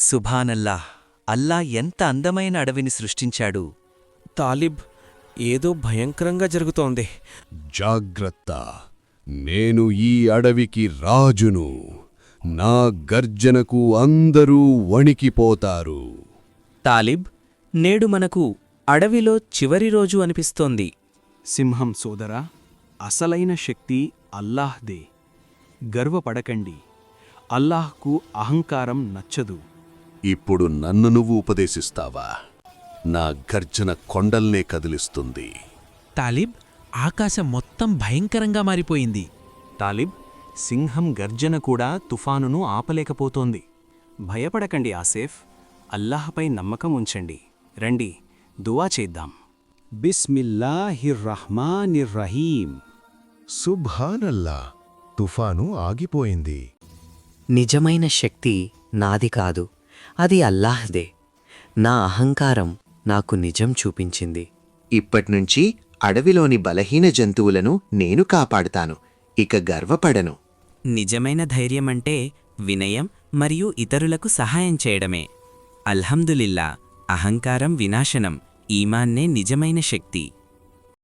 సుభానల్లాహ్! అల్లా ఎంత అందమైన అడవిని సృష్టించాడు. తాలిబ్, ఏదో భయంకరంగా జరుగుతోంది. జాగ్రత్త, నేను ఈ అడవికి రాజును. నా గర్జనకు అందరూ వణికిపోతారు. తాలిబ్, నేడు మనకు అడవిలో చివరి రోజు అనిపిస్తోంది. సింహం సోదరా, అసలైన శక్తి అల్లాహ్దే. గర్వపడకండి. అల్లాహ్కు అహంకారం నచ్చదు. ఇప్పుడు నన్ను నువ్వు ఉపదేశిస్తావా? నా గర్జన కొండల్నే కదిలిస్తుంది. తాలిబ్, ఆకాశం మొత్తం భయంకరంగా మారిపోయింది. తాలిబ్, సింహం గర్జన కూడా తుఫానును ఆపలేకపోతోంది. భయపడకండి ఆసేఫ్, అల్లాహపై నమ్మకం ఉంచండి. రండి, దువా చేద్దాం. బిస్మిల్లాహిర్రహ్మానిర్రహీం. సుబ్హానల్లా, తుఫాను ఆగిపోయింది. నిజమైన శక్తి నాది కాదు, అది అల్లాహ్దే. నా అహంకారం నాకు నిజం చూపించింది. ఇప్పట్నుంచి అడవిలోని బలహీన జంతువులను నేను కాపాడుతాను. ఇక గర్వపడను. నిజమైన ధైర్యమంటే వినయం మరియు ఇతరులకు సహాయం చేయడమే. అల్హమ్దులిల్లా, అహంకారం వినాశనం, ఈమాన్నే నిజమైన శక్తి.